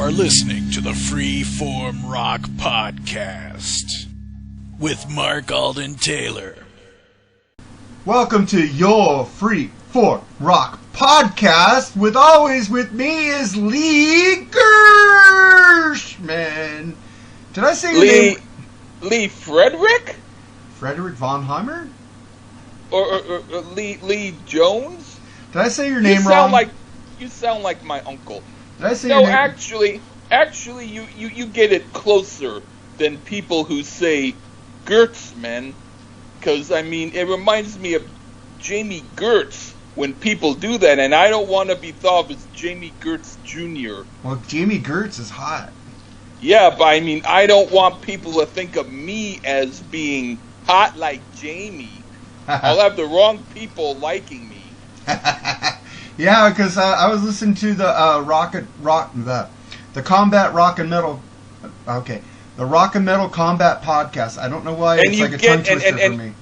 are listening to the Freeform Rock Podcast with Mark Alden Taylor. Welcome to your Freeform Rock Podcast. Always with me is Lee Gershman. Did I say your name? Lee Frederick? Frederick Von Heimer? Or Lee Jones? Did I say your name wrong? You sound like my uncle. Did I say your name? Actually, you get it closer than people who say Gertzman, because, I mean, it reminds me of Jamie Gertz when people do that, and I don't want to be thought of as Jamie Gertz Jr. Well, Jamie Gertz is hot. Yeah, but, I mean, I don't want people to think of me as being hot like Jamie. I'll have the wrong people liking me. Yeah, because I was listening to the the Combat Rock and Metal. Okay, the Rock and Metal Combat Podcast. I don't know why it's like a tongue twister for me.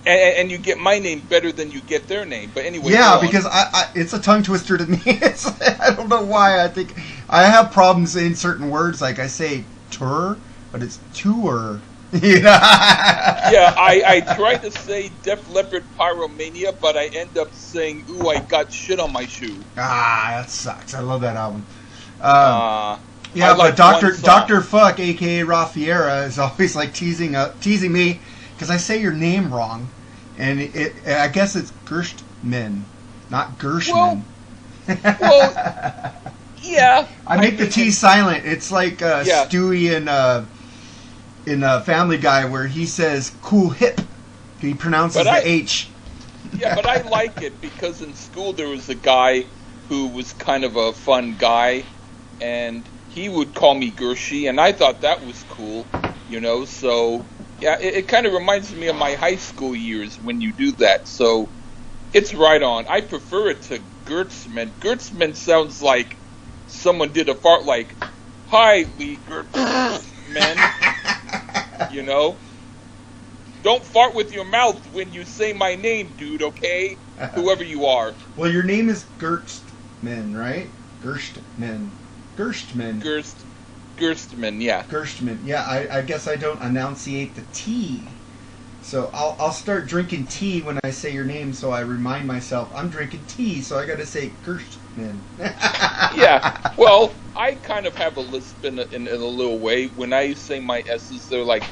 And you get my name better than you get their name. But anyway, yeah, because it's a tongue twister to me. I don't know why. I think I have problems saying certain words. Like I say tour, but it's tour. You know? Yeah, I try to say Def Leppard Pyromania, but I end up saying, ooh, I got shit on my shoe. That sucks. I love that album. Yeah, but Dr. Fuck, a.k.a. Rafiera, is always like teasing me because I say your name wrong, and I guess it's Gerstmann, not Gershman. Well, yeah. I make the T silent. It's like Stewie in Family Guy where he says cool hip. He pronounces the H. Yeah, but I like it because in school there was a guy who was kind of a fun guy, and he would call me Gershie, and I thought that was cool, you know, so, yeah, it kind of reminds me of my high school years when you do that, so it's right on. I prefer it to Gertzman. Gertzman sounds like someone did a fart like, hi, Lee Gertzman, you know? Don't fart with your mouth when you say my name, dude, okay? Whoever you are. Well, your name is Gerstmann, right? Gerstmann, yeah. Gerstmann, yeah. I guess I don't enunciate the T. So I'll start drinking tea when I say your name, so I remind myself I'm drinking tea, so I got to say Gerstmann. Yeah, well, I kind of have a lisp in a little way. When I say my S's, they're like,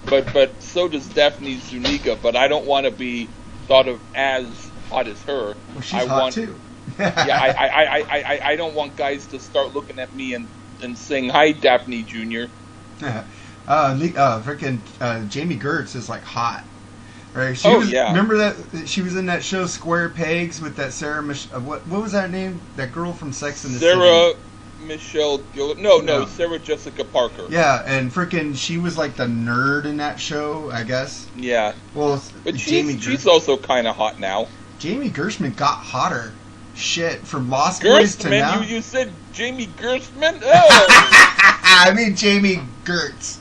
but so does Daphne Zuniga, but I don't want to be thought of as hot as her. Well, she's hot too. Yeah, I don't want guys to start looking at me and saying, hi, Daphne Jr. Freaking Jamie Gertz is like hot. Right? Remember that she was in that show Square Pegs with that Sarah what was that name? That girl from Sex and the City. Sarah Michelle Gellar. No, Sarah Jessica Parker. Yeah, and freaking she was like the nerd in that show, I guess. Yeah. Well, but she's also kind of hot now. Jamie Gershman got hotter. Shit, from Lost Boys to now. You said Jamie Gershman? Oh. I mean Jamie Gertz.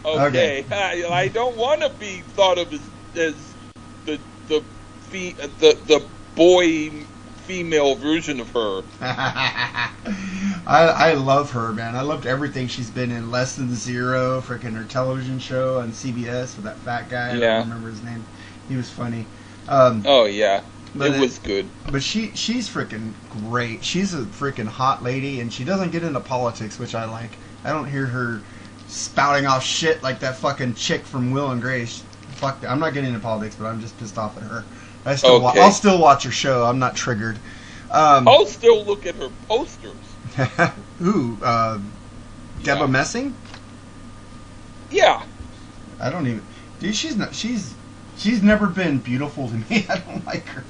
Okay. I don't want to be thought of as the boy female version of her. I love her, man. I loved everything she's been in. Less Than Zero, freaking her television show on CBS with that fat guy. Yeah. I don't remember his name. He was funny. Oh yeah. It was good. But she's freaking great. She's a freaking hot lady, and she doesn't get into politics, which I like. I don't hear her spouting off shit like that fucking chick from Will and Grace. Fuck that. I'm not getting into politics, but I'm just pissed off at her. I'll still watch her show. I'm not triggered. I'll still look at her posters. Who? Debra Messing? Yeah. I don't even... Dude, she's never been beautiful to me. I don't like her.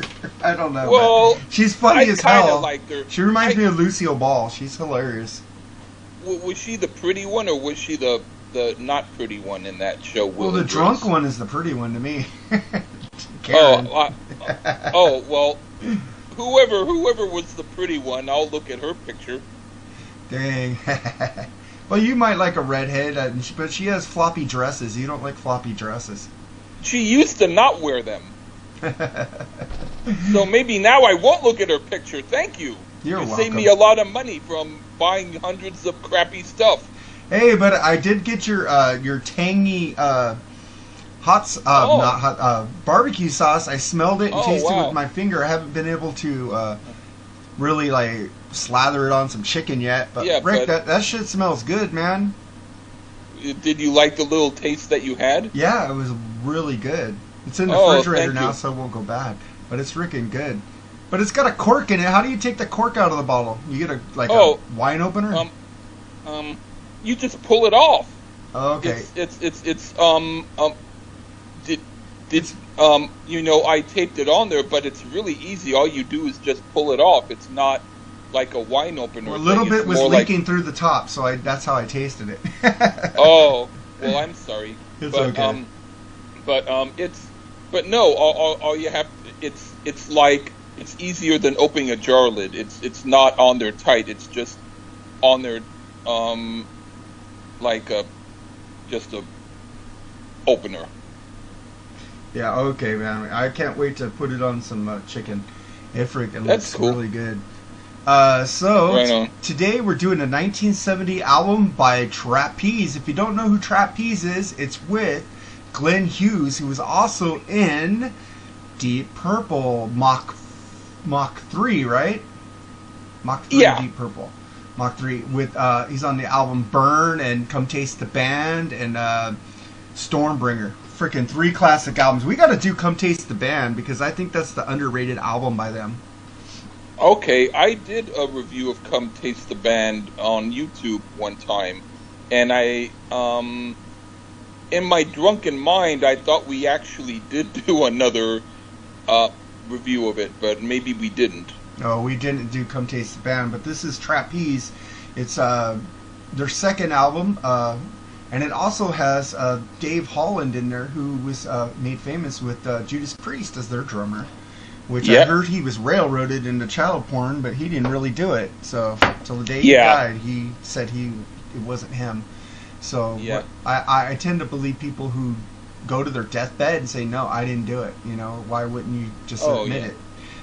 I don't know. Well, she's funny as hell. I kind of like her. She reminds me of Lucille Ball. She's hilarious. Was she the pretty one, or was she the not pretty one in that show? Well, the drunk one is the pretty one to me. Well, whoever was the pretty one, I'll look at her picture. Dang. Well, you might like a redhead, but she has floppy dresses. You don't like floppy dresses. She used to not wear them. So maybe now I won't look at her picture. Thank you. You're you welcome. saved me a lot of money from buying hundreds of crappy stuff. Hey, but I did get your tangy barbecue sauce. I smelled it and tasted it with my finger. I haven't been able to really like slather it on some chicken yet. But Yeah, Rick, but- that shit smells good, man. Did you like the little taste that you had? Yeah, it was really good. It's in the Oh, refrigerator thank now, you. so it won't go bad. But it's freaking good. But it's got a cork in it. How do you take the cork out of the bottle? You get a wine opener? You just pull it off. Okay. I taped it on there, but it's really easy. All you do is just pull it off. It's not like a wine opener. Well, a little thing. bit It's was more leaking through the top, so that's how I tasted it. Oh, well, I'm sorry. It's but, okay. But no, all you have, it's like, it's easier than opening a jar lid. It's not on there tight. It's just on there, just a opener. Yeah, okay, man. I can't wait to put it on some chicken. It freaking That's looks cool. really good. Right on. Today we're doing a 1970 album by Trapeze. If you don't know who Trapeze is, it's with Glenn Hughes, who was also in Deep Purple Mach 3, right? Mach 3 Yeah. Deep Purple. Mach 3 with he's on the album Burn and Come Taste the Band and Stormbringer. Freaking 3 classic albums. We got to do Come Taste the Band because I think that's the underrated album by them. Okay, I did a review of Come Taste the Band on YouTube one time, and I, in my drunken mind, I thought we actually did do another review of it, but maybe we didn't. No, we didn't do Come Taste the Band, but this is Trapeze. It's their second album, and it also has Dave Holland in there, who was made famous with Judas Priest as their drummer. Which I Yeah. heard he was railroaded into child porn, but he didn't really do it. So till the day he Yeah. died, he said it wasn't him. So Yeah. I tend to believe people who go to their deathbed and say, no, I didn't do it. You know, why wouldn't you just admit yeah. it?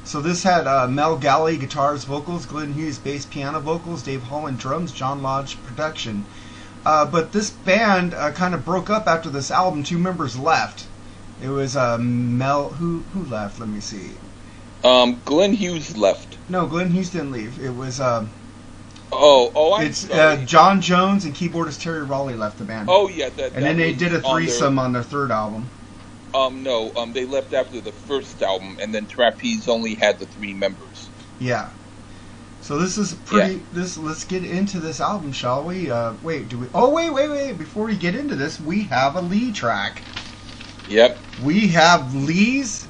So this had Mel Galley guitars, vocals, Glenn Hughes bass, piano, vocals, Dave Holland drums, John Lodge production. But this band kind of broke up after this album. 2 members left. It was Mel. Who left? Let me see. Glenn Hughes left. No, Glenn Hughes didn't leave. It was I'm it's sorry. John Jones and keyboardist Terry Raleigh left the band. Oh yeah, and then they did a threesome on their third album. They left after the first album, and then Trapeze only had the 3 members. Yeah. So this is pretty. Let's get into this album, shall we? Wait, do we? Oh wait! Before we get into this, we have a Lee track. Yep. We have Lee's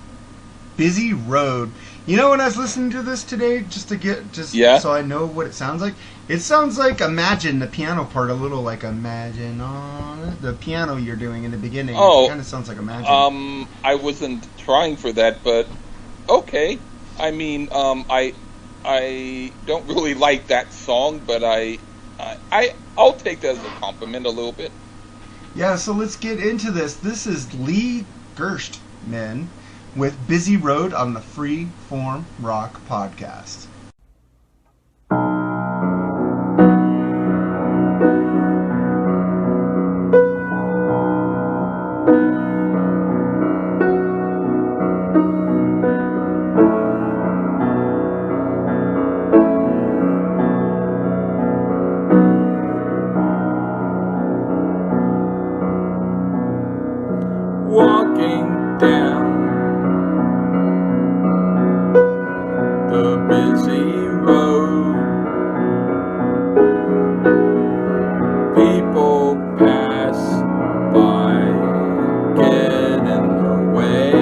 Busy Road. You know, when I was listening to this today, so I know what it sounds like. It sounds like Imagine, the piano part, a little like Imagine on the piano you're doing in the beginning. Oh. It kind of sounds like Imagine. I wasn't trying for that, but okay. I mean, I don't really like that song, but I'll take that as a compliment a little bit. Yeah, so let's get into this. This is Lee Gerstmann with Busy Road on the Free Form Rock Podcast. Walking down the busy road, people pass by, get in the way.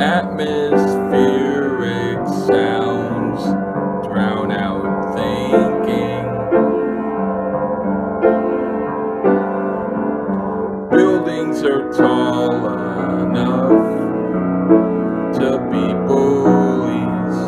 Atmospheric sounds drown out thinking. Buildings are tall enough to be bullies.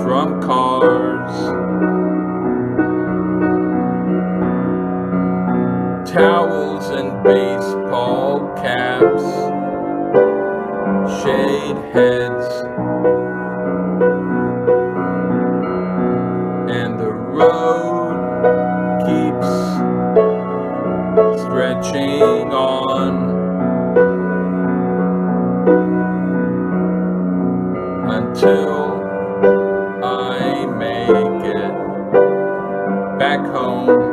from cars, towels and baseball caps, shade heads, and the road keeps stretching on until I make it back home.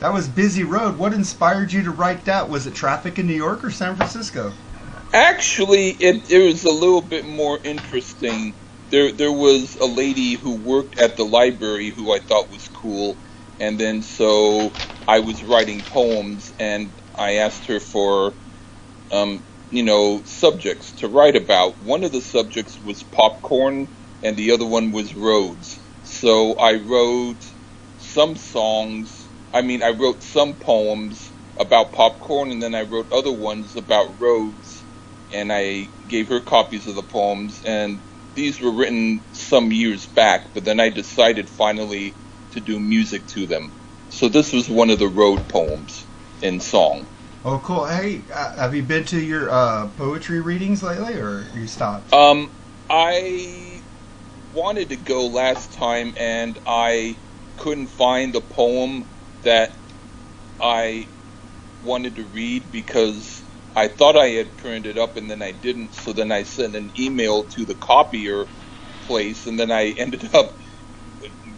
That was Busy Road. What inspired you to write that? Was it traffic in New York or San Francisco? Actually, it was a little bit more interesting. There was a lady who worked at the library who I thought was cool, and then so I was writing poems, and I asked her for, subjects to write about. One of the subjects was popcorn, and the other one was roads. So I wrote some I wrote some poems about popcorn, and then I wrote other ones about roads, and I gave her copies of the poems, and these were written some years back, but then I decided finally to do music to them. So this was one of the road poems in song. Oh, cool. Hey, have you been to your poetry readings lately, or you stopped? I wanted to go last time, and I couldn't find the poem that I wanted to read because I thought I had printed it up and then I didn't. So then I sent an email to the copier place, and then I ended up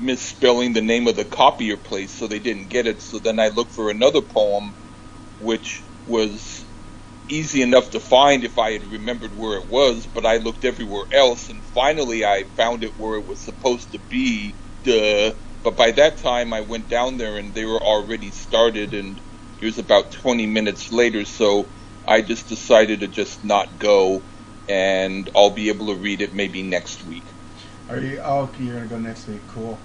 misspelling the name of the copier place, so they didn't get it. So then I looked for another poem, which was easy enough to find if I had remembered where it was, but I looked everywhere else, and finally I found it where it was supposed to be. But by that time I went down there and they were already started, and it was about 20 minutes later, so I just decided to just not go, and I'll be able to read it maybe next week. Are you? Oh, okay, you're gonna go next week. Cool.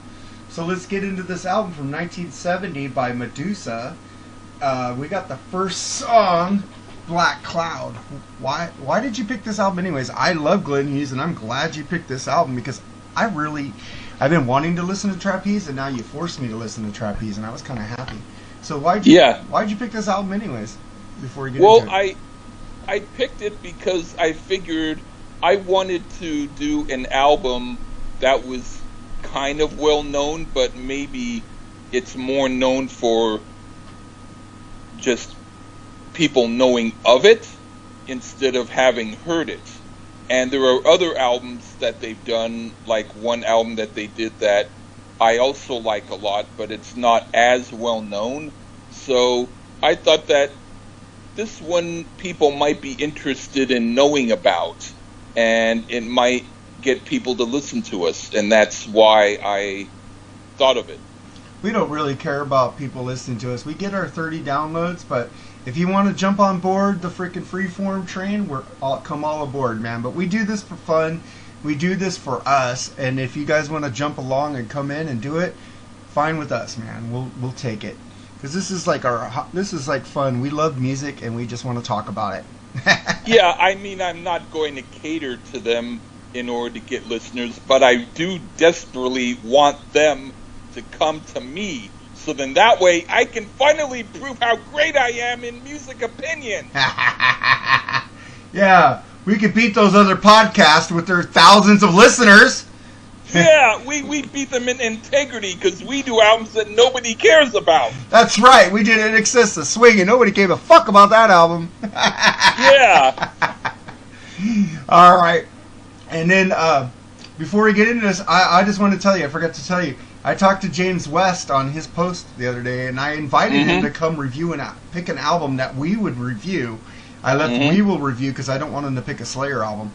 So let's get into this album from 1970 by Medusa. We got the first song, Black Cloud. Why did you pick this album anyways? I love Glenn Hughes, and I'm glad you picked this album because I've been wanting to listen to Trapeze, and now you forced me to listen to Trapeze, and I was kind of happy. So why'd you pick this album anyways? Before you get into it. I picked it because I figured I wanted to do an album that was kind of well known, but maybe it's more known for just people knowing of it instead of having heard it. And there are other albums that they've done, like one album that they did that I also like a lot, but it's not as well known. So I thought that this one people might be interested in knowing about, and it might get people to listen to us, and that's why I thought of it. We don't really care about people listening to us. We get our 30 downloads, but if you want to jump on board the freaking Freeform train, come all aboard, man. But we do this for fun. We do this for us, and if you guys want to jump along and come in and do it, fine with us, man. We'll take it, because this is like fun. We love music, and we just want to talk about it. Yeah, I mean, I'm not going to cater to them in order to get listeners, but I do desperately want them to come to me, so then that way I can finally prove how great I am in music opinion. Yeah, we could beat those other podcasts with their thousands of listeners. Yeah, we beat them in integrity because we do albums that nobody cares about. That's right, we did In Excess of Swing and nobody gave a fuck about that album. Yeah. All right. And then, before we get into this, I just want to tell you, I forgot to tell you, I talked to James West on his post the other day, and I invited him to come review and pick an album that we would review. I left We Will Review because I don't want him to pick a Slayer album.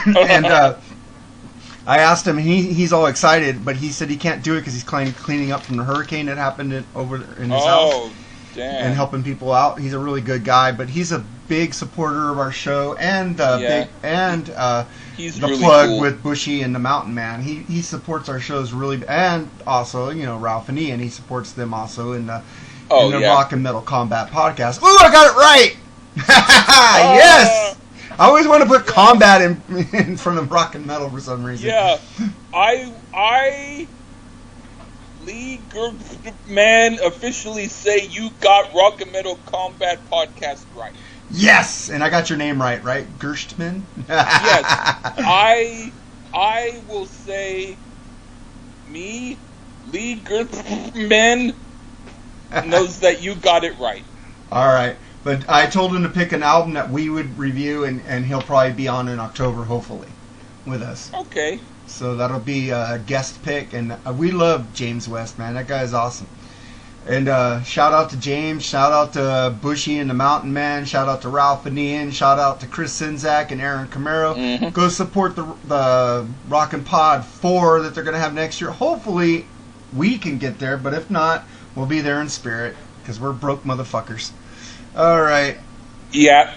And I asked him, and he's all excited, but he said he can't do it because he's cleaning up from the hurricane that happened over in his house. Damn. And helping people out. He's a really good guy, but he's a big supporter of our show and he's the really plug cool. with Bushy and the Mountain Man. He supports our shows really, and also Ralph and Ian. He supports them also in the Rock and Metal Combat podcast. Ooh, I got it right. Yes. I always want to put combat in front of rock and metal for some reason. Yeah, I Lee Gerstmann officially say you got Rock and Metal Combat podcast right. Yes, and I got your name right, Gerstmann? Yes, I will say me, Lee Gerstmann, knows that you got it right. All right, but I told him to pick an album that we would review, and he'll probably be on in October, hopefully, with us. Okay. So that'll be a guest pick, and we love James West, man. That guy's awesome. And shout out to James, shout out to Bushy and the Mountain Man, shout out to Ralph and Ian, shout out to Chris Sinzak and Aaron Camaro. Go support the Rockin' Pod 4 that they're going to have next year. Hopefully we can get there, but if not, we'll be there in spirit, because we're broke motherfuckers. All right. Yeah.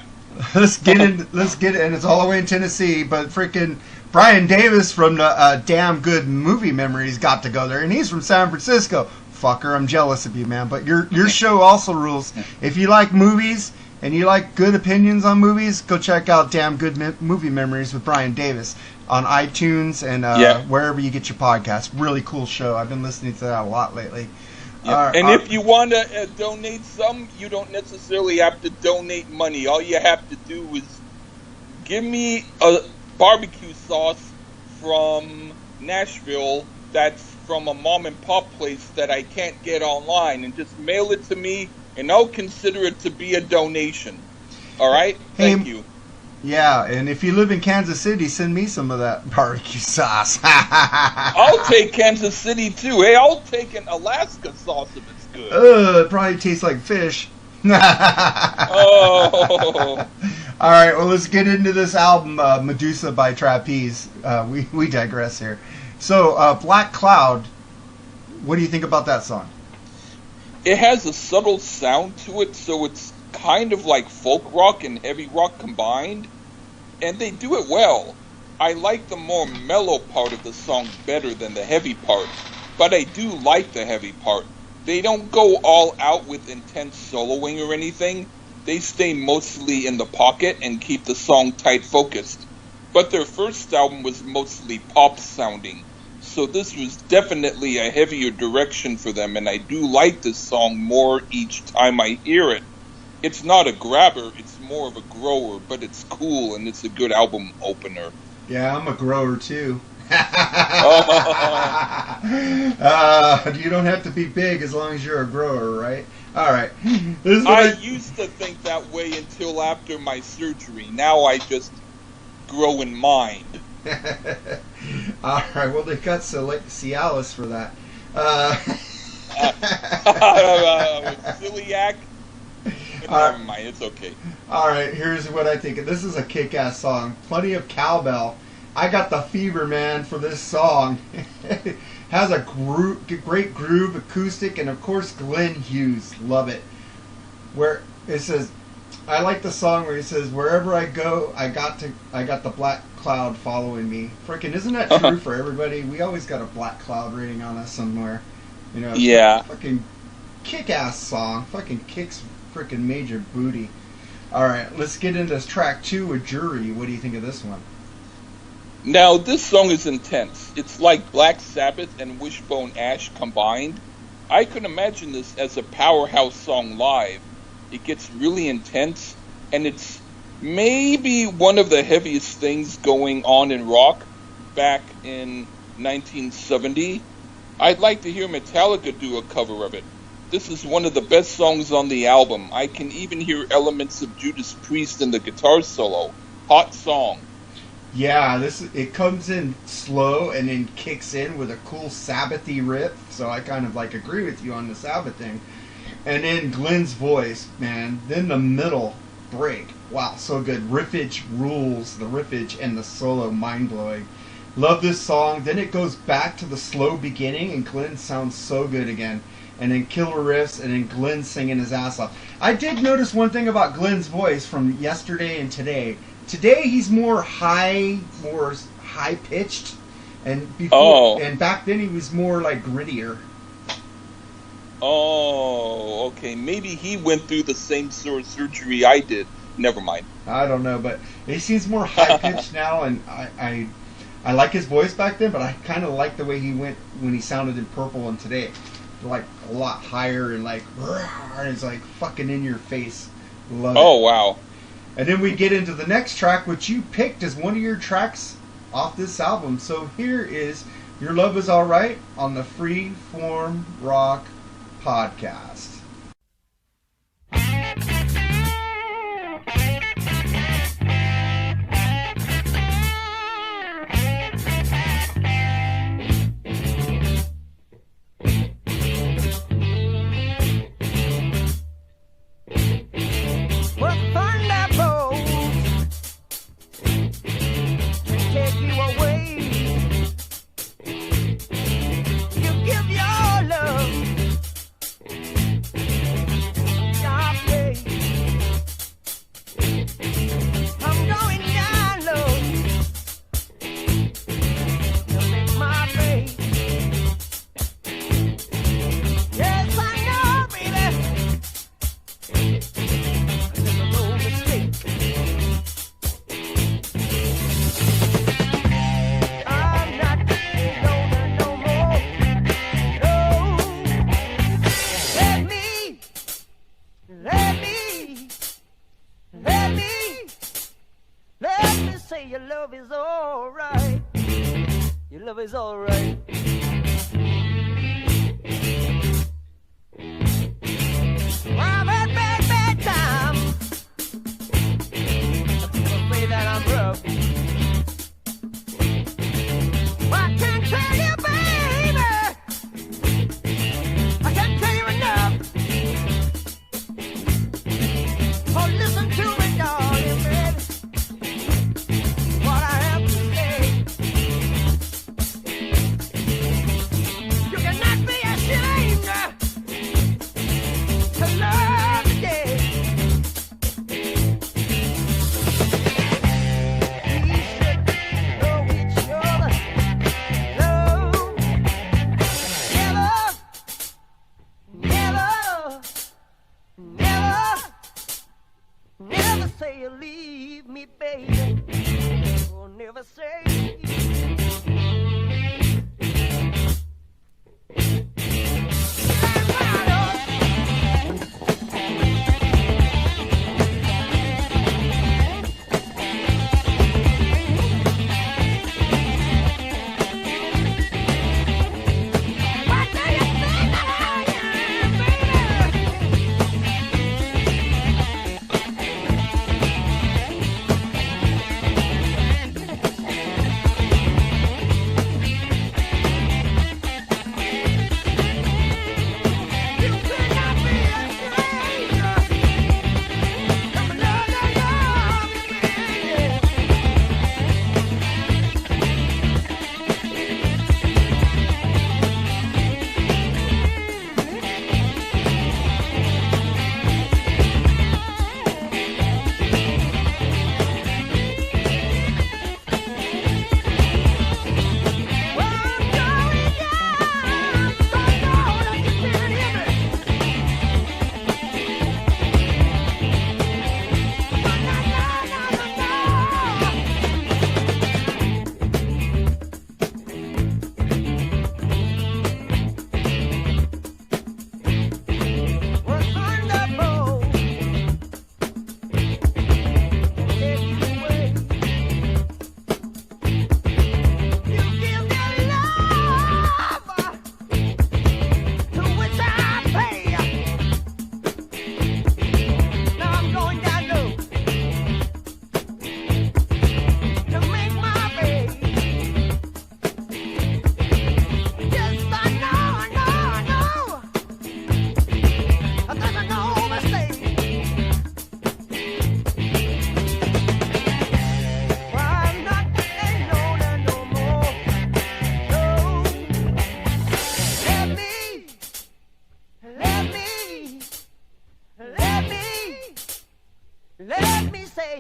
Let's get in, and it's all the way in Tennessee, but freaking Brian Davis from the Damn Good Movie Memories got to go there, and he's from San Francisco. Fucker, I'm jealous of you, man. But your show also rules. If you like movies and you like good opinions on movies, go check out Damn Good Movie Memories with Brian Davis on iTunes and wherever you get your podcasts. Really cool show. I've been listening to that a lot lately. And if you want to donate some, you don't necessarily have to donate money. All you have to do is give me a barbecue sauce from Nashville that's from a mom and pop place that I can't get online, and just mail it to me, and I'll consider it to be a donation. All right? Thank you. Yeah, and if you live in Kansas City, send me some of that barbecue sauce. I'll take Kansas City too. Hey, I'll take an Alaska sauce if it's good. It probably tastes like fish. Oh. All right, well, let's get into this album, Medusa by Trapeze. We digress here. So, Black Cloud, what do you think about that song? It has a subtle sound to it, so it's kind of like folk rock and heavy rock combined, and they do it well. I like the more mellow part of the song better than the heavy part, but I do like the heavy part. They don't go all out with intense soloing or anything. They stay mostly in the pocket and keep the song tight focused. But their first album was mostly pop sounding, so this was definitely a heavier direction for them, and I do like this song more each time I hear it. It's not a grabber, it's more of a grower, but it's cool and it's a good album opener. Yeah, I'm a grower too. You don't have to be big as long as you're a grower, right? All right. I used to think that way until after my surgery. Now I just grow in mind. All right, well, they got Cialis for that. Celiac. All Never mind, it's okay. right, here's what I think. This is a kick-ass song. Plenty of cowbell. I got the fever, man, for this song. Has a great groove, acoustic, and of course Glenn Hughes. Love it. Where it says, I like the song where he says, "Wherever I go, I got the black cloud following me." Frickin', isn't that true for everybody? We always got a black cloud rating on us somewhere. You know. Yeah. Fucking kick-ass song. Fucking kicks frickin' major booty. All right, let's get into track 2 with Jury. What do you think of this one? Now, this song is intense. It's like Black Sabbath and Wishbone Ash combined. I could imagine this as a powerhouse song live. It gets really intense, and it's maybe one of the heaviest things going on in rock back in 1970. I'd like to hear Metallica do a cover of it. This is one of the best songs on the album. I can even hear elements of Judas Priest in the guitar solo. Hot song. Yeah, it comes in slow and then kicks in with a cool Sabbathy riff. So I kind of like agree with you on the Sabbath thing. And then Glenn's voice, man. Then the middle break. Wow, so good. Riffage rules. The riffage and the solo, mind blowing. Love this song. Then it goes back to the slow beginning, and Glenn sounds so good again. And then killer riffs, and then Glenn singing his ass off. I did notice one thing about Glenn's voice from yesterday and today. Today he's more high pitched, and and back then he was more like grittier. Oh, okay. Maybe he went through the same sort of surgery I did. Never mind. I don't know, but he seems more high pitched now, and I like his voice back then, but I kind of like the way he went when he sounded in Purple and today, like a lot higher and like it's like fucking in your face. Love it. Oh wow. And then we get into the next track, which you picked as one of your tracks off this album. So here is Your Love Is Alright on the Freeform Rock Podcast. Your love is alright. Your love is alright. I've had bad times. People say that I'm rough. I can't tell you, baby. I can't tell you enough. Oh, listen to me, darling, baby. What I have to say.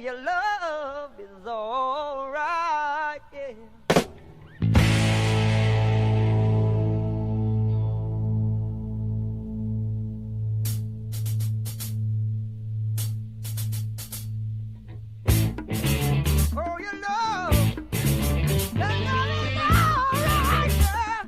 your love is alright, yeah. Oh, your love is alright, yeah.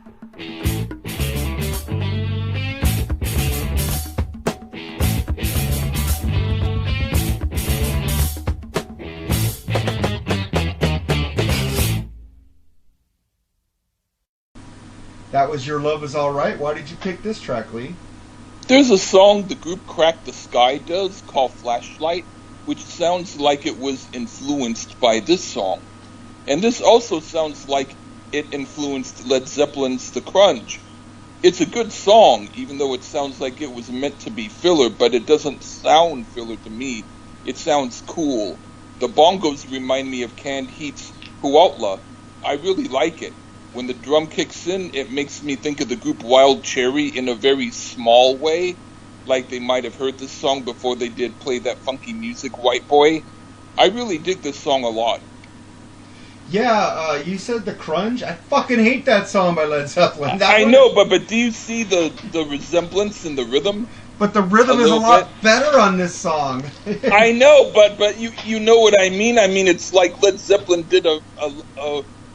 That was Your Love Is Alright. Why did you pick this track, Lee? There's a song the group Crack the Sky does called Flashlight, which sounds like it was influenced by this song. And this also sounds like it influenced Led Zeppelin's The Crunch. It's a good song, even though it sounds like it was meant to be filler, but it doesn't sound filler to me. It sounds cool. The bongos remind me of Canned Heat's Huautla. I really like it. When the drum kicks in, it makes me think of the group Wild Cherry in a very small way, like they might have heard this song before they did Play That Funky Music, White Boy. I really dig this song a lot. Yeah, you said The Crunch. I fucking hate that song by Led Zeppelin. I know, but do you see the resemblance in the rhythm? But the rhythm is a lot better on this song. I know, but you know what I mean? I mean, it's like Led Zeppelin did a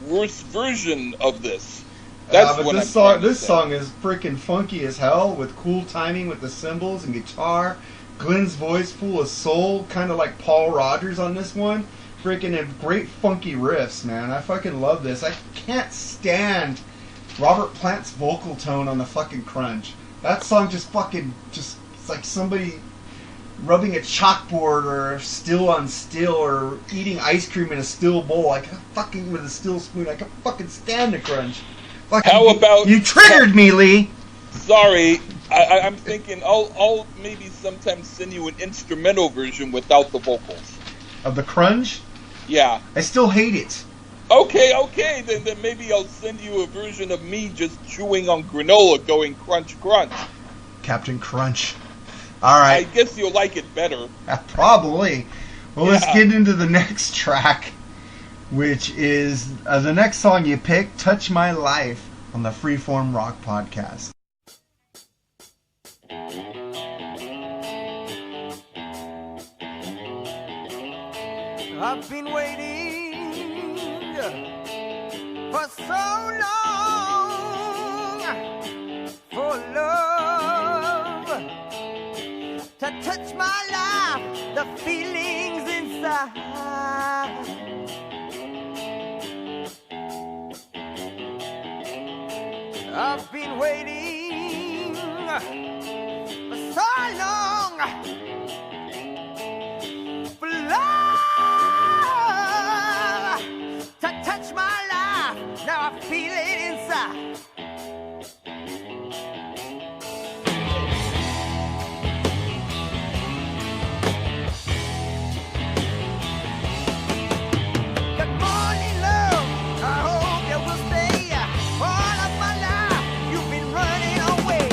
worse version of this. That's but what this I'm song is freaking funky as hell, with cool timing with the cymbals and guitar. Glenn's voice full of soul, kind of like Paul Rogers on this one. Freaking great funky riffs, man. I fucking love this. I can't stand Robert Plant's vocal tone on the fucking Crunch. That song just it's like somebody rubbing a chalkboard or still on still or eating ice cream in a still bowl. I can fucking with a still spoon. I can fucking stand the Crunch. Fucking, How about you triggered me, Lee? Sorry, I'm thinking I'll maybe sometimes send you an instrumental version without the vocals. Of the Crunch? Yeah. I still hate it. Okay, then maybe I'll send you a version of me just chewing on granola going crunch, crunch. Captain Crunch. All right. I guess you'll like it better. Probably. Well, let's get into the next track, which is the next song you picked, Touch My Life, on the Freeform Rock Podcast. I've been waiting for so long for love to touch my life, the feelings inside. I've been waiting for so long for love to touch my life. Now I feel it inside. Good morning, love. I hope you will stay all of my life. You've been running away.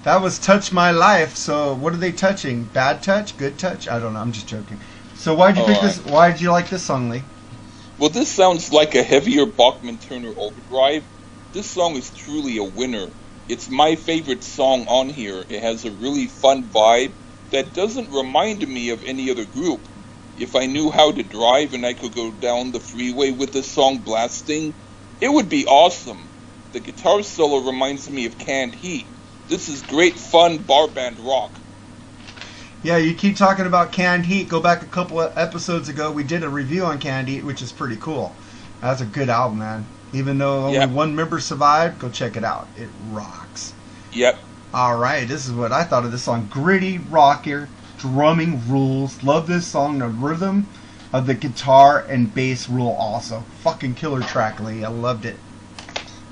That was Touch My Life. So what are they touching? Bad touch? Good touch? I don't know. I'm just joking. So why'd you pick this? Why did you like this song, Lee? Well, this sounds like a heavier Bachman-Turner Overdrive. This song is truly a winner. It's my favorite song on here. It has a really fun vibe that doesn't remind me of any other group. If I knew how to drive and I could go down the freeway with this song blasting, it would be awesome. The guitar solo reminds me of Canned Heat. This is great fun bar band rock. Yeah, you keep talking about Canned Heat. Go back a couple of episodes ago. We did a review on Canned Heat, which is pretty cool. That's a good album, man. Even though only one member survived, go check it out. It rocks. Yep. All right, this is what I thought of this song. Gritty, rocker, drumming rules. Love this song. The rhythm of the guitar and bass rule also. Fucking killer track, Lee. I loved it.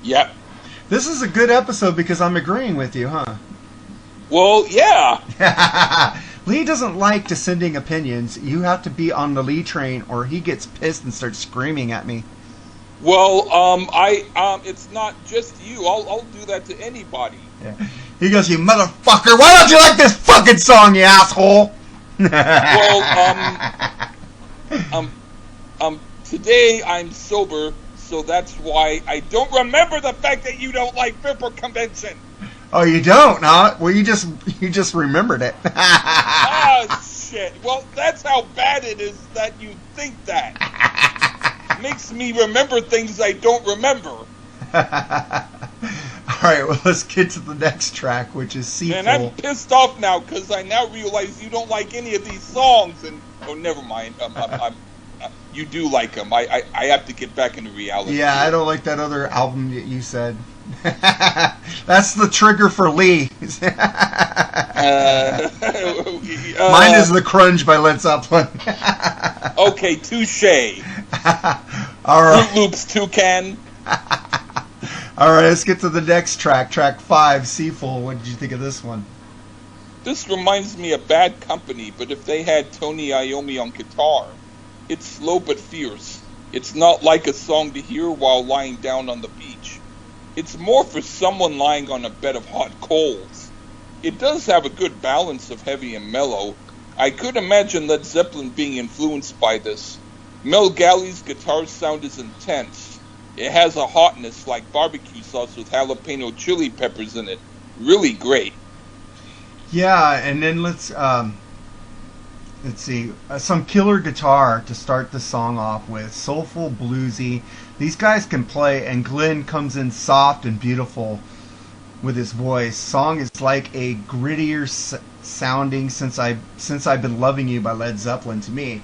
Yep. This is a good episode because I'm agreeing with you, huh? Well, yeah. Lee doesn't like dissenting opinions. You have to be on the Lee train or he gets pissed and starts screaming at me. Well, it's not just you. I'll do that to anybody. Yeah. He goes, "You motherfucker! Why don't you like this fucking song, you asshole?" Well, today I'm sober, so that's why I don't remember the fact that you don't like Pepper Convention. Oh, you don't, huh? Well, you just remembered it. Oh shit! Well, that's how bad it is that you think that. Makes me remember things I don't remember. Alright, well, let's get to the next track, which is Seafull. And I'm pissed off now, because I now realize you don't like any of these songs, and... Oh, never mind. You do like them. I have to get back into reality. Yeah, I don't like that other album that you said. That's the trigger for Lee. Mine is The Crunge by Led Zeppelin. Okay, touche. All right. Fruit Loops Toucan. All right, let's get to the next track. Track 5, Seafull. What did you think of this one? This reminds me of Bad Company, but if they had Tony Iommi on guitar. It's slow but fierce. It's not like a song to hear while lying down on the beach. It's more for someone lying on a bed of hot coals. It does have a good balance of heavy and mellow. I could imagine Led Zeppelin being influenced by this. Mel Galley's guitar sound is intense. It has a hotness like barbecue sauce with jalapeno chili peppers in it. Really great. Yeah, and then let's see, some killer guitar to start the song off with. Soulful, bluesy. These guys can play, and Glenn comes in soft and beautiful with his voice. Song is like a grittier sounding Since I've Been Loving You by Led Zeppelin to me.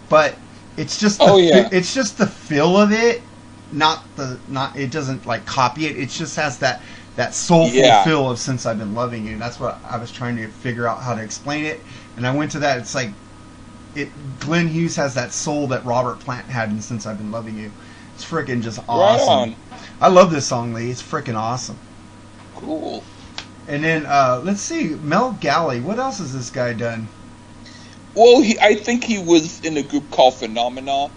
But it's just it's just the feel of it, it doesn't like copy it. It just has that soulful feel of Since I've Been Loving You. That's what I was trying to figure out how to explain it. And I went to that. It's like Glenn Hughes has that soul that Robert Plant had in Since I've Been Loving You. It's freaking just awesome. Right on. I love this song, Lee. It's freaking awesome. Cool. And then let's see, Mel Galley. What else has this guy done? Well, I think he was in a group called Phenomena,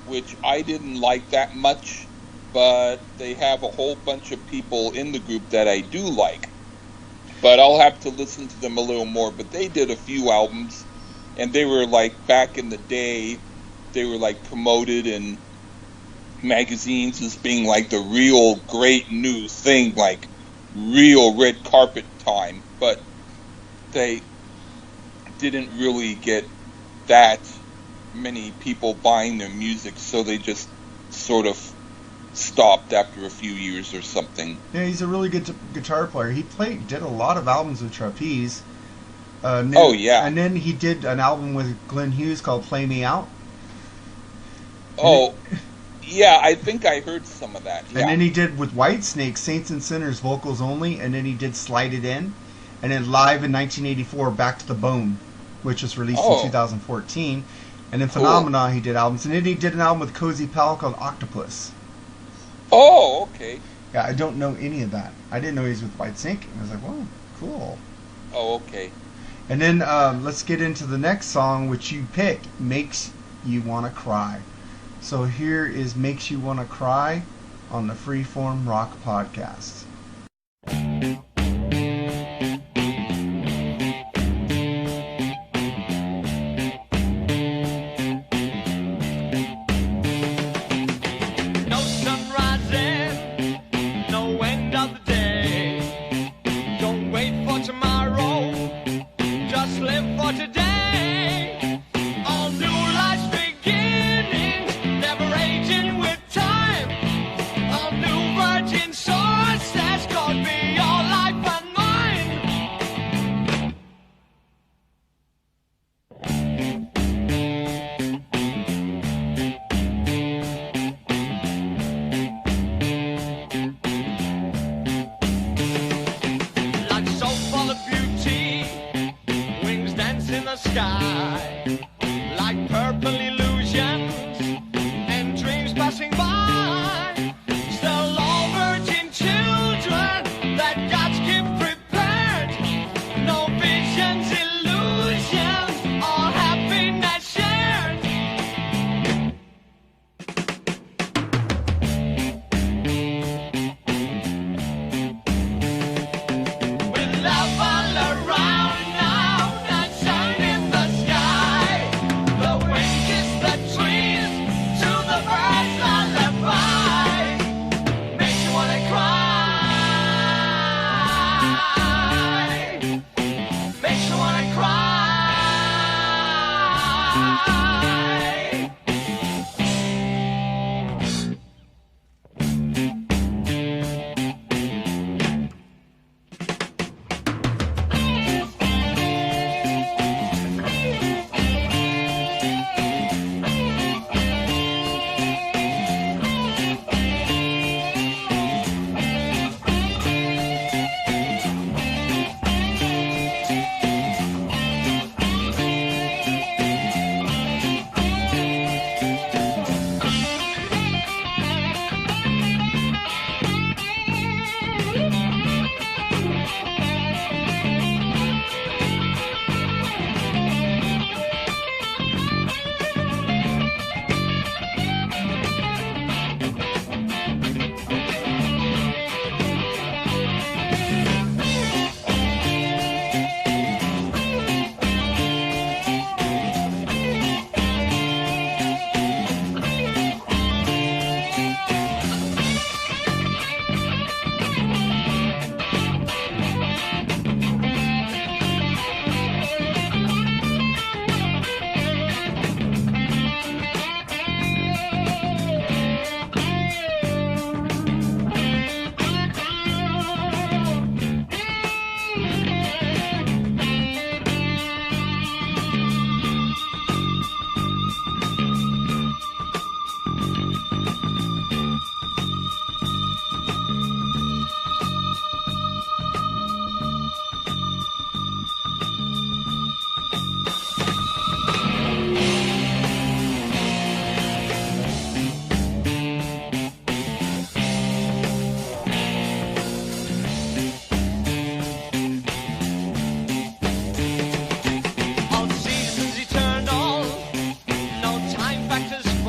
which I didn't like that much, but they have a whole bunch of people in the group that I do like. But I'll have to listen to them a little more. But they did a few albums, and they were like, back in the day, they were like promoted in magazines as being like the real great new thing, like real red carpet time. But they didn't really get that many people buying their music, so they just sort of stopped after a few years or something. Yeah, he's a really good guitar player. He did a lot of albums with Trapeze. And then he did an album with Glenn Hughes called Play Me Out. Yeah, I think I heard some of that. Yeah. And then he did with Whitesnake, Saints and Sinners, vocals only, and then he did Slide It In. And then live in 1984, Back to the Bone, which was released in 2014. And then Phenomena, he did albums. And then he did an album with Cozy Powell called Octopus. Oh, okay. Yeah, I don't know any of that. I didn't know he was with Whitesnake. I was like, whoa, cool. Oh, okay. And then let's get into the next song, which you picked, Makes You Wanna Cry. So here is Makes You Wanna Cry on the Freeform Rock Podcast.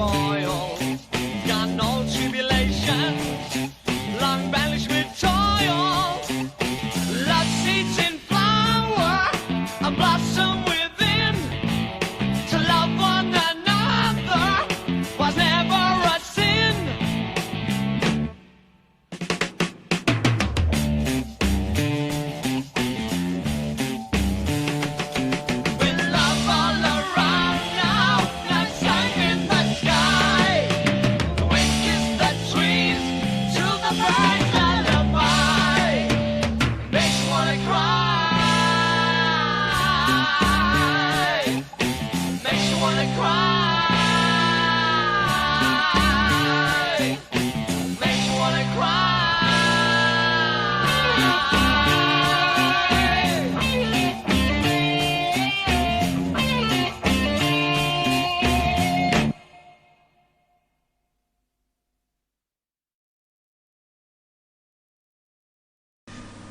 toil. He's got no tribulation, long banished with toil. Love seeds in flower, a blossom within. To love one another was never a sin. With love all around now, not sun in the sky. The wind kisses the trees to the birds lullaby. Makes you wanna cry. Makes you wanna cry. Makes you wanna cry.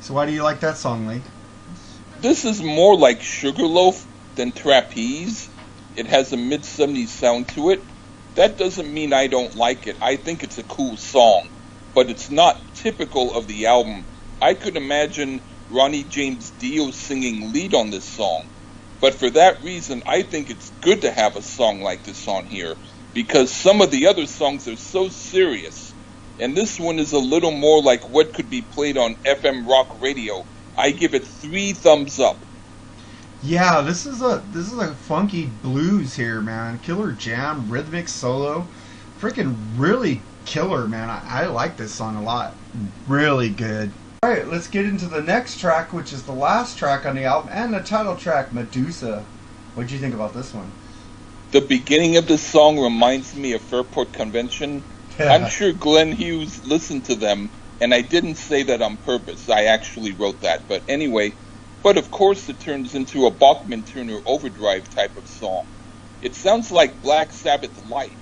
So why do you like that song, Lee? This is more like Sugarloaf than Trapeze. It has a mid-70s sound to it. That doesn't mean I don't like it. I think it's a cool song, but it's not typical of the album. I could imagine Ronnie James Dio singing lead on this song, but for that reason, I think it's good to have a song like this on here, because some of the other songs are so serious, and this one is a little more like what could be played on FM rock radio. I give it 3 thumbs up. Yeah, this is a funky blues here, man. Killer jam, rhythmic solo, freaking really killer, man. I like this song a lot. Really good. All right, let's get into the next track, which is the last track on the album and the title track, Medusa. What'd you think about this one? The beginning of this song reminds me of Fairport Convention. I'm sure Glenn Hughes listened to them, and I didn't say that on purpose. I actually wrote that. But anyway, but of course it turns into a Bachman-Turner Overdrive type of song. It sounds like Black Sabbath Light,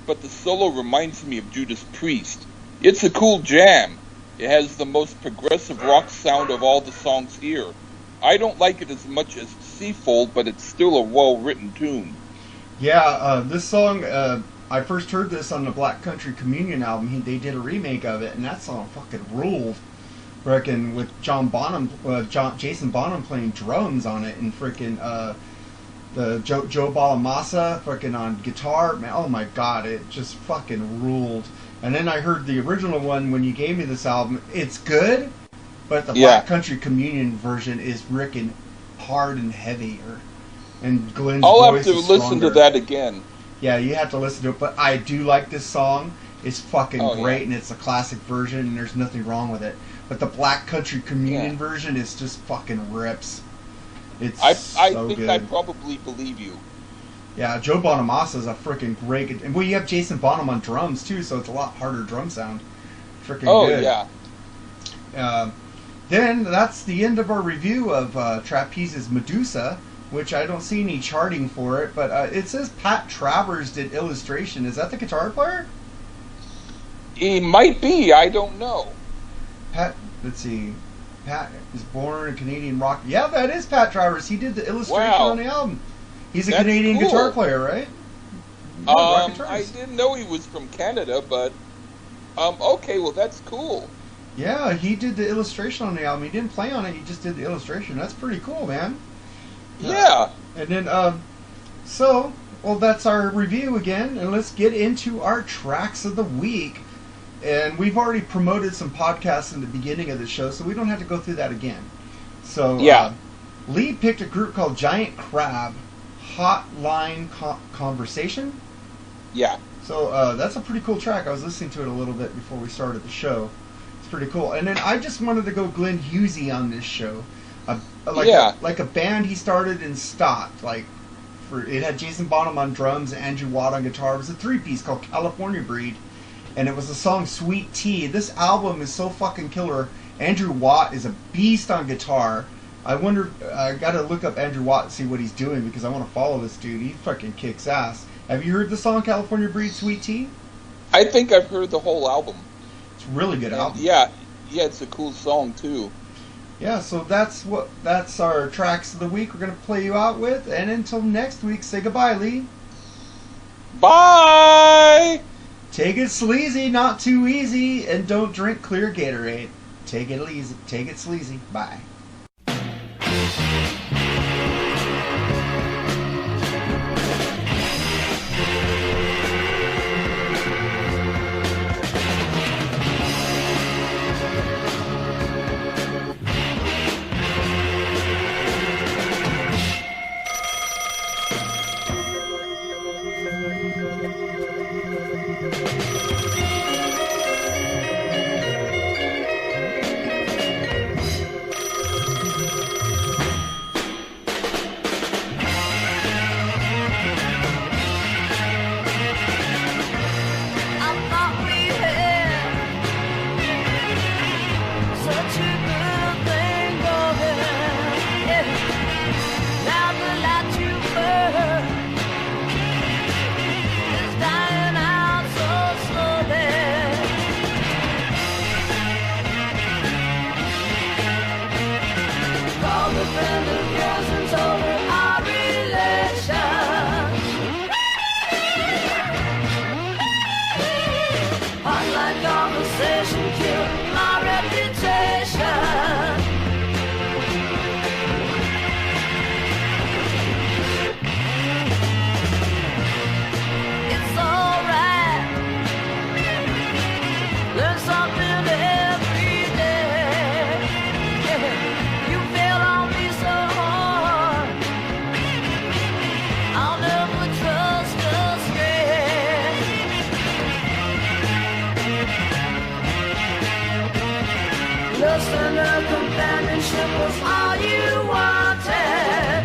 but the solo reminds me of Judas Priest. It's a cool jam. It has the most progressive rock sound of all the songs here. I don't like it as much as Seafold, but it's still a well-written tune. Yeah, this song, I first heard this on the Black Country Communion album. They did a remake of it, and that song fucking ruled. Reckon with Jason Bonham playing drums on it, and freaking the Joe Bonamassa freaking on guitar. Man, oh my god, it just fucking ruled. And then I heard the original one when you gave me this album. It's good, but the Black Country Communion version is freaking hard and heavier. And Glenn's I'll voice have to is listen stronger. to that again. Yeah, you have to listen to it, but I do like this song. It's fucking great, and it's a classic version, and there's nothing wrong with it. But the Black Country Communion version is just fucking rips. It's I so think good. I probably believe you. Yeah, Joe Bonamassa is a freaking great... And well, you have Jason Bonham on drums, too, so it's a lot harder drum sound. Freaking good. Oh, yeah. Then, that's the end of our review of Trapeze's Medusa, which I don't see any charting for it, but it says Pat Travers did illustration. Is that the guitar player? He might be. I don't know. Pat, let's see. Pat is born a Canadian rock. Yeah, that is Pat Travers. He did the illustration on the album. He's a That's Canadian cool. guitar player, right? I didn't know he was from Canada, but okay, well that's cool. Yeah, he did the illustration on the album. He didn't play on it. He just did the illustration. That's pretty cool, man. Yeah. And then, well, that's our review again, and let's get into our tracks of the week. And we've already promoted some podcasts in the beginning of the show, so we don't have to go through that again. So, Lee picked a group called Giant Crab, Hotline Conversation. Yeah. So that's a pretty cool track. I was listening to it a little bit before we started the show. It's pretty cool. And then I just wanted to go Glenn Hughesy on this show. Like a band he started and stopped. It had Jason Bonham on drums and Andrew Watt on guitar. It was a 3-piece called California Breed. And it was the song Sweet Tea. This album is so fucking killer. Andrew Watt is a beast on guitar. I gotta look up Andrew Watt and see what he's doing because I want to follow this dude. He fucking kicks ass. Have you heard the song California Breed Sweet Tea? I think I've heard the whole album. It's a really good album. Yeah, it's a cool song too. Yeah, so that's our tracks of the week we're gonna play you out with. And until next week, say goodbye, Lee. Bye! Take it sleazy, not too easy, and don't drink clear Gatorade. Take it easy. Take it sleazy. Bye. I thought we had such a good thing going. Yeah. Now the light you burn is dying out so slowly. Called a friend of yours and told her our relation. Online conversation killed my reputation. It's alright. Learn something every day. Yeah. You fail on me so hard. I'll never trust again. Listener companionship was all you wanted.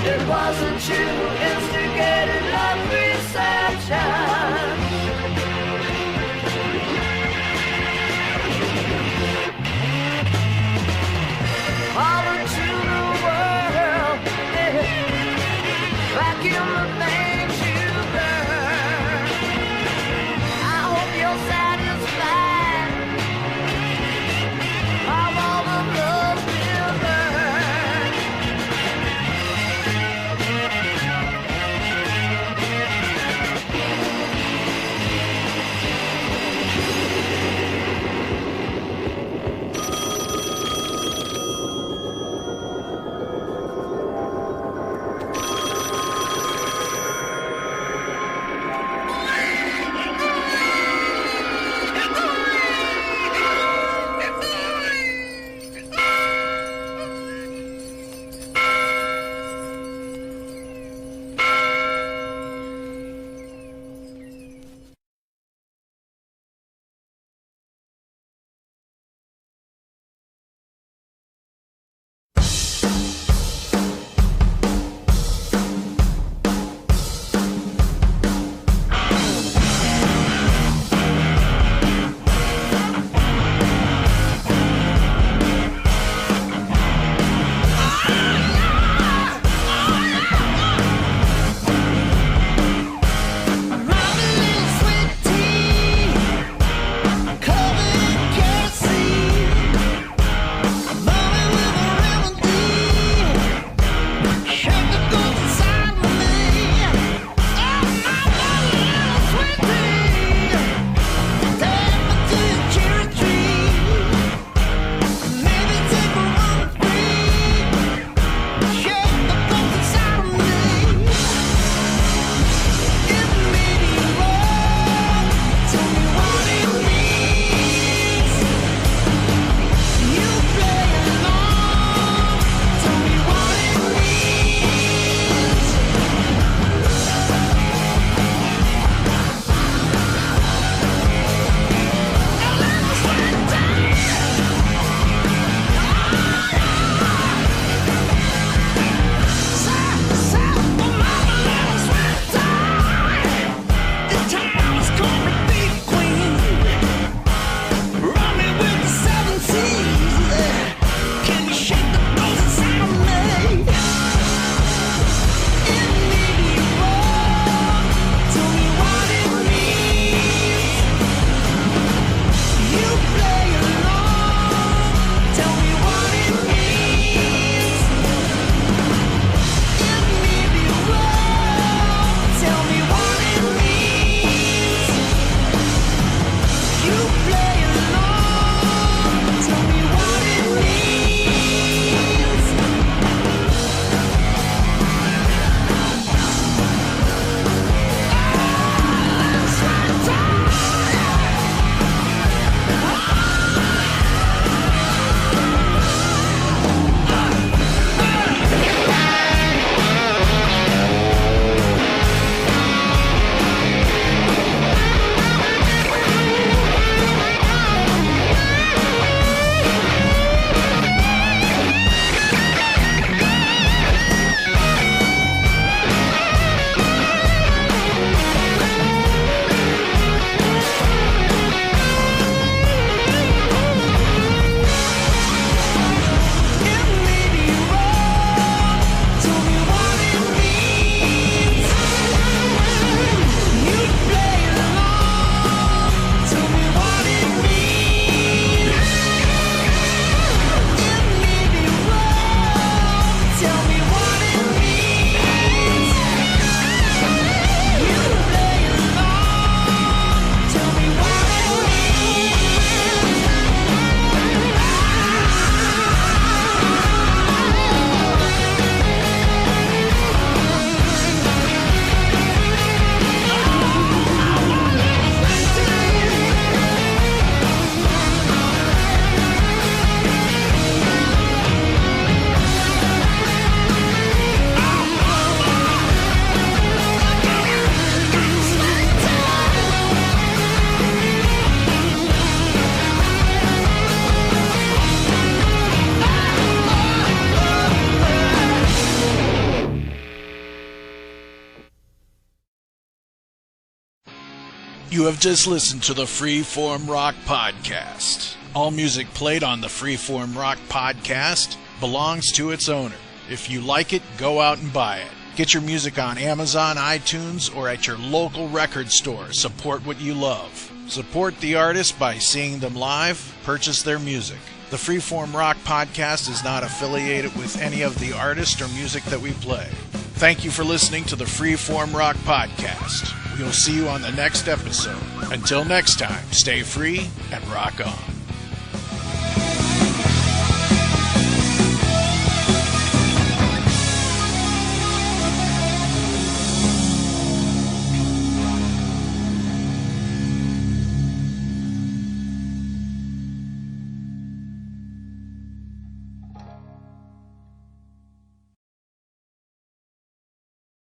It wasn't you who instigated love reception. All into the world, yeah. Vacuum the things you burn. I hope you're satisfied. Of all the love we'll burn. You have just listened to the Freeform Rock Podcast. All music played on the Freeform Rock Podcast belongs to its owner. If you like it, go out and buy it. Get your music on Amazon, iTunes, or at your local record store. Support what you love. Support the artist by seeing them live. Purchase their music. The Freeform Rock Podcast is not affiliated with any of the artists or music that we play. Thank you for listening to the Freeform Rock Podcast. We'll see you on the next episode. Until next time, stay free and rock on.